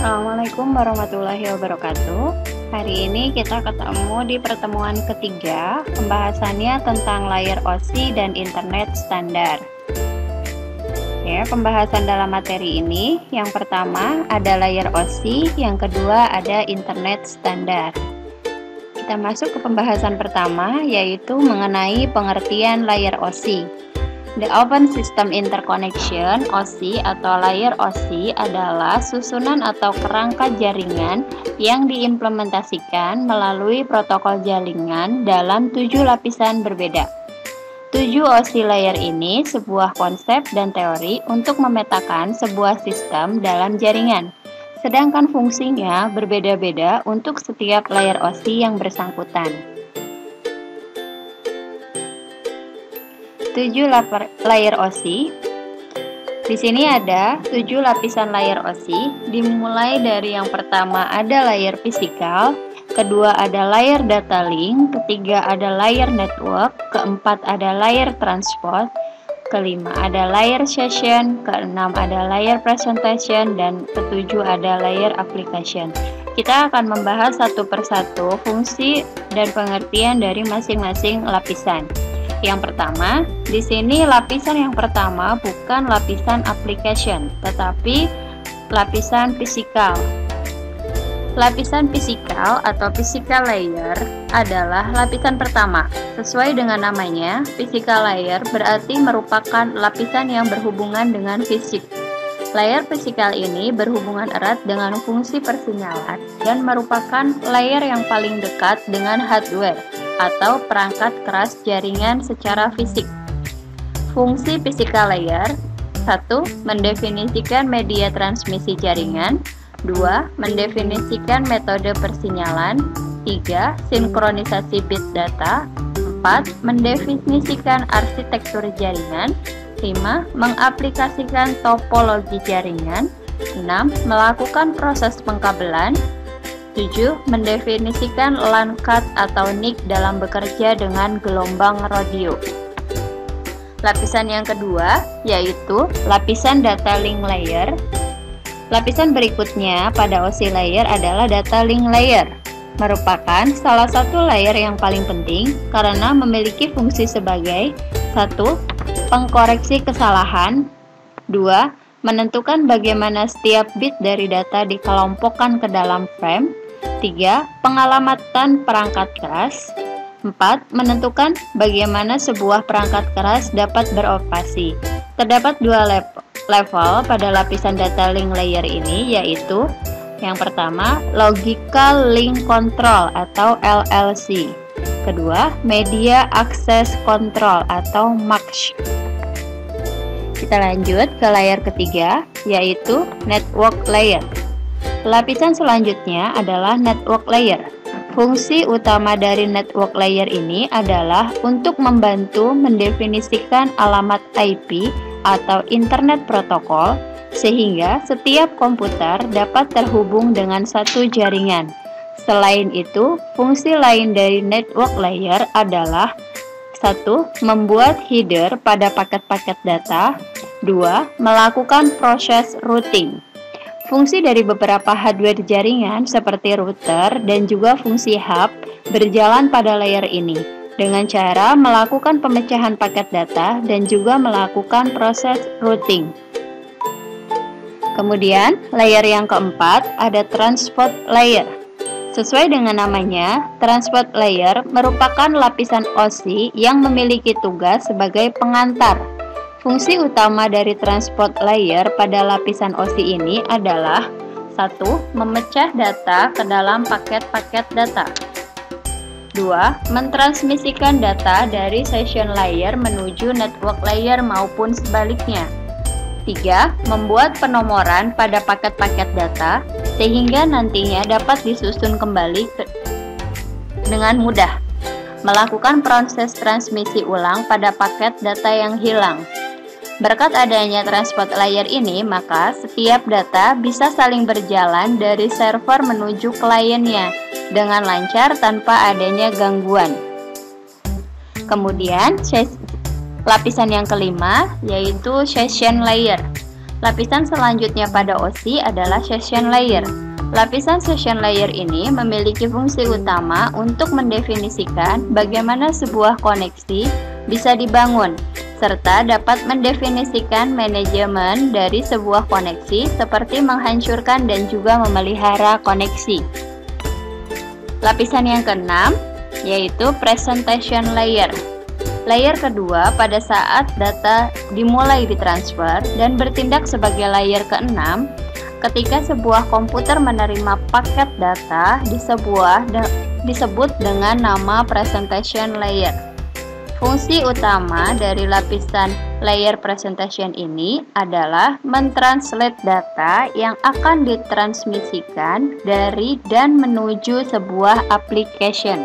Assalamualaikum warahmatullahi wabarakatuh. Hari ini kita ketemu di pertemuan ketiga. Pembahasannya tentang layer OSI dan internet standar. Ya, pembahasan dalam materi ini, yang pertama ada layer OSI, yang kedua ada internet standar. Kita masuk ke pembahasan pertama, yaitu mengenai pengertian layer OSI. The Open System Interconnection (OSI) atau layer OSI adalah susunan atau kerangka jaringan yang diimplementasikan melalui protokol jaringan dalam 7 lapisan berbeda. 7 OSI layer ini sebuah konsep dan teori untuk memetakan sebuah sistem dalam jaringan, sedangkan fungsinya berbeda-beda untuk setiap layer OSI yang bersangkutan. 7 layer OSI. Di sini ada 7 lapisan layer OSI, dimulai dari yang pertama ada layer fisikal, kedua ada layer data link, ketiga ada layer network, keempat ada layer transport, kelima ada layer session, keenam ada layer presentation, dan ketujuh ada layer application. Kita akan membahas satu persatu fungsi dan pengertian dari masing-masing lapisan. Yang pertama, di sini lapisan yang pertama bukan lapisan application, tetapi lapisan fisikal. Lapisan fisikal atau physical layer adalah lapisan pertama. Sesuai dengan namanya, physical layer berarti merupakan lapisan yang berhubungan dengan fisik. Layer fisikal ini berhubungan erat dengan fungsi persinyalan dan merupakan layer yang paling dekat dengan hardware atau perangkat keras jaringan secara fisik. Fungsi physical layer: 1. Mendefinisikan media transmisi jaringan, 2. Mendefinisikan metode persinyalan, 3. Sinkronisasi bit data, 4. Mendefinisikan arsitektur jaringan, 5. Mengaplikasikan topologi jaringan, 6. Melakukan proses pengkabelan, 7. Mendefinisikan LAN card atau NIC dalam bekerja dengan gelombang radio. Lapisan yang kedua yaitu lapisan data link layer. Lapisan berikutnya pada OSI layer adalah data link layer, merupakan salah satu layer yang paling penting karena memiliki fungsi sebagai 1. Pengkoreksi kesalahan, 2. Menentukan bagaimana setiap bit dari data dikelompokkan ke dalam frame, 3. Pengalamatan perangkat keras, 4. Menentukan bagaimana sebuah perangkat keras dapat beroperasi. Terdapat 2 level pada lapisan data link layer ini, yaitu yang pertama, Logical Link Control atau LLC. Kedua, Media Access Control atau MAC. Kita lanjut ke layer ketiga, yaitu Network Layer. Lapisan selanjutnya adalah Network Layer. Fungsi utama dari Network Layer ini adalah untuk membantu mendefinisikan alamat IP atau Internet Protocol, sehingga setiap komputer dapat terhubung dengan satu jaringan. Selain itu, fungsi lain dari Network Layer adalah 1. Membuat header pada paket-paket data, 2. Melakukan proses routing. Fungsi dari beberapa hardware jaringan seperti router dan juga fungsi hub berjalan pada layer ini dengan cara melakukan pemecahan paket data dan juga melakukan proses routing. Kemudian, layer yang keempat ada Transport Layer. Sesuai dengan namanya, Transport Layer merupakan lapisan OSI yang memiliki tugas sebagai pengantar. Fungsi utama dari transport layer pada lapisan OSI ini adalah 1. Memecah data ke dalam paket-paket data, 2. Mentransmisikan data dari session layer menuju network layer maupun sebaliknya, 3. Membuat penomoran pada paket-paket data sehingga nantinya dapat disusun kembali dengan mudah, melakukan proses transmisi ulang pada paket data yang hilang. Berkat adanya transport layer ini, maka setiap data bisa saling berjalan dari server menuju kliennya dengan lancar tanpa adanya gangguan. Kemudian, lapisan yang kelima yaitu session layer. Lapisan selanjutnya pada OSI adalah session layer. Lapisan session layer ini memiliki fungsi utama untuk mendefinisikan bagaimana sebuah koneksi bisa dibangun, serta dapat mendefinisikan manajemen dari sebuah koneksi seperti menghancurkan dan juga memelihara koneksi. Lapisan yang keenam yaitu presentation layer. Layer kedua pada saat data dimulai ditransfer dan bertindak sebagai layer keenam ketika sebuah komputer menerima paket data disebut dengan nama presentation layer. Fungsi utama dari lapisan layer presentation ini adalah mentranslate data yang akan ditransmisikan dari dan menuju sebuah application.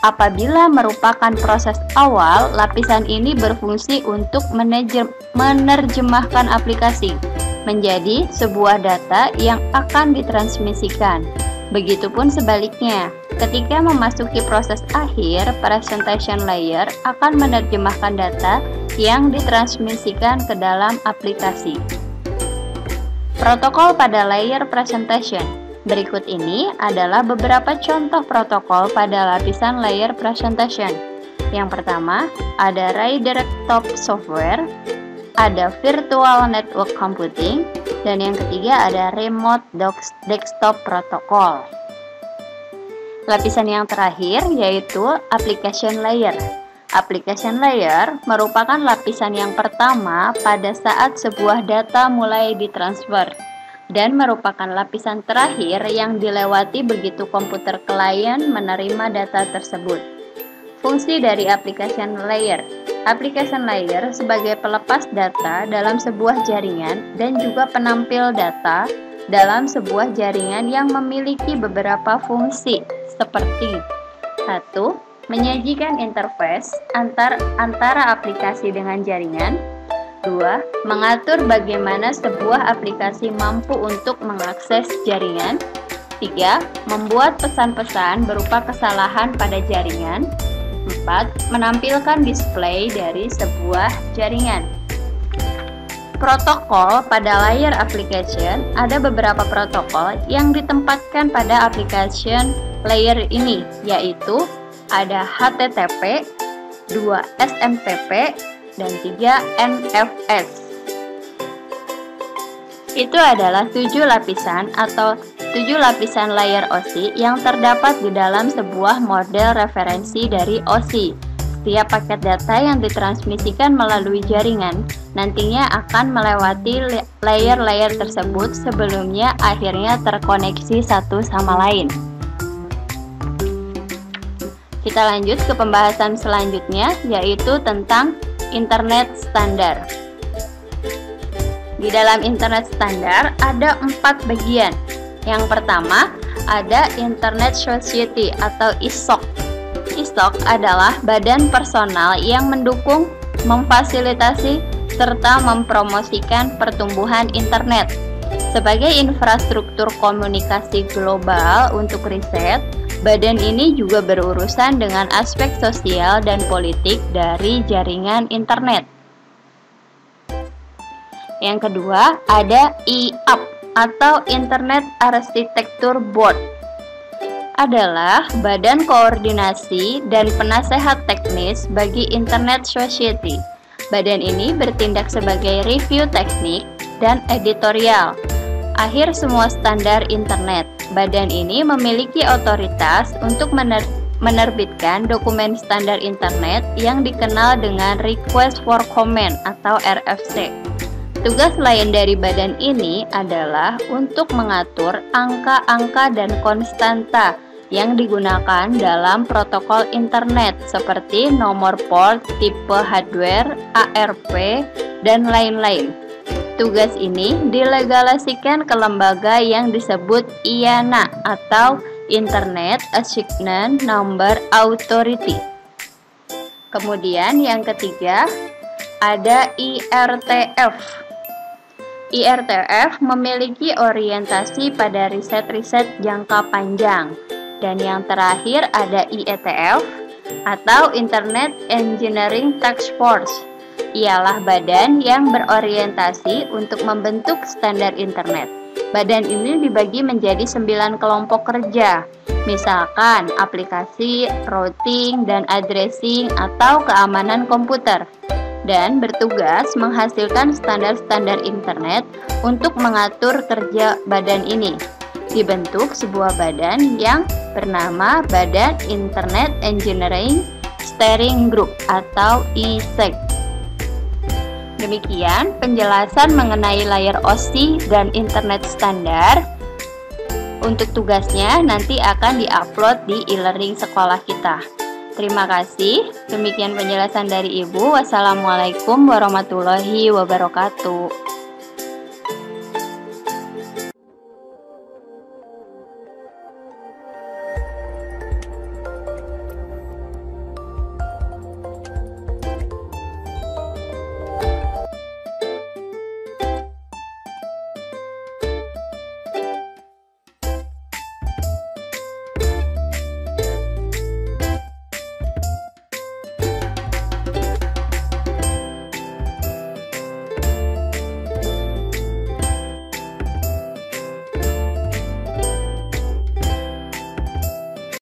Apabila merupakan proses awal, lapisan ini berfungsi untuk menerjemahkan aplikasi menjadi sebuah data yang akan ditransmisikan. Begitupun sebaliknya, ketika memasuki proses akhir, presentation layer akan menerjemahkan data yang ditransmisikan ke dalam aplikasi. Protokol pada layer presentation. Berikut ini adalah beberapa contoh protokol pada lapisan layer presentation. Yang pertama, ada Array Direct Top Software, ada Virtual Network Computing, dan yang ketiga ada Remote Desktop Protocol. Lapisan yang terakhir yaitu Application Layer. Application Layer merupakan lapisan yang pertama pada saat sebuah data mulai ditransfer dan merupakan lapisan terakhir yang dilewati begitu komputer klien menerima data tersebut. Fungsi dari Application Layer. Application Layer sebagai pelepas data dalam sebuah jaringan dan juga penampil data dalam sebuah jaringan yang memiliki beberapa fungsi seperti 1. Menyajikan interface antara aplikasi dengan jaringan. 2. Mengatur bagaimana sebuah aplikasi mampu untuk mengakses jaringan. 3. Membuat pesan-pesan berupa kesalahan pada jaringan. 4. Menampilkan display dari sebuah jaringan. Protokol pada layer application. Ada beberapa protokol yang ditempatkan pada application layer ini, yaitu ada HTTP, 2 SMTP, dan 3 NFS. Itu adalah 7 lapisan atau 7 lapisan layer OSI yang terdapat di dalam sebuah model referensi dari OSI. Setiap paket data yang ditransmisikan melalui jaringan nantinya akan melewati layer-layer tersebut sebelumnya akhirnya terkoneksi satu sama lain. Kita lanjut ke pembahasan selanjutnya, yaitu tentang Internet Standar. Di dalam Internet Standar ada 4 bagian. Yang pertama ada Internet Society atau ISOC. ISOC adalah badan personal yang mendukung, memfasilitasi, serta mempromosikan pertumbuhan internet. Sebagai infrastruktur komunikasi global untuk riset, badan ini juga berurusan dengan aspek sosial dan politik dari jaringan internet. Yang kedua, ada IAP atau Internet Architecture Board. Adalah badan koordinasi dan penasehat teknis bagi Internet Society. Badan ini bertindak sebagai review teknik dan editorial akhir semua standar internet. Badan ini memiliki otoritas untuk menerbitkan dokumen standar internet yang dikenal dengan Request for Comment atau RFC. Tugas lain dari badan ini adalah untuk mengatur angka-angka dan konstanta yang digunakan dalam protokol internet seperti nomor port, tipe hardware, ARP, dan lain-lain. Tugas ini dilegalisasikan ke lembaga yang disebut IANA atau Internet Assignment Number Authority. Kemudian yang ketiga ada IRTF. IRTF memiliki orientasi pada riset-riset jangka panjang. Dan yang terakhir ada IETF atau Internet Engineering Task Force. ialah badan yang berorientasi untuk membentuk standar internet. Badan ini dibagi menjadi 9 kelompok kerja, misalkan aplikasi, routing, dan addressing atau keamanan komputer, dan bertugas menghasilkan standar-standar internet untuk mengatur kerja badan ini. Dibentuk sebuah badan yang bernama Badan Internet Engineering Steering Group atau ISEG. Demikian penjelasan mengenai layar OSI dan internet standar. Untuk tugasnya nanti akan diupload di e-learning sekolah kita. Terima kasih. Demikian penjelasan dari Ibu. Wassalamualaikum warahmatullahi wabarakatuh.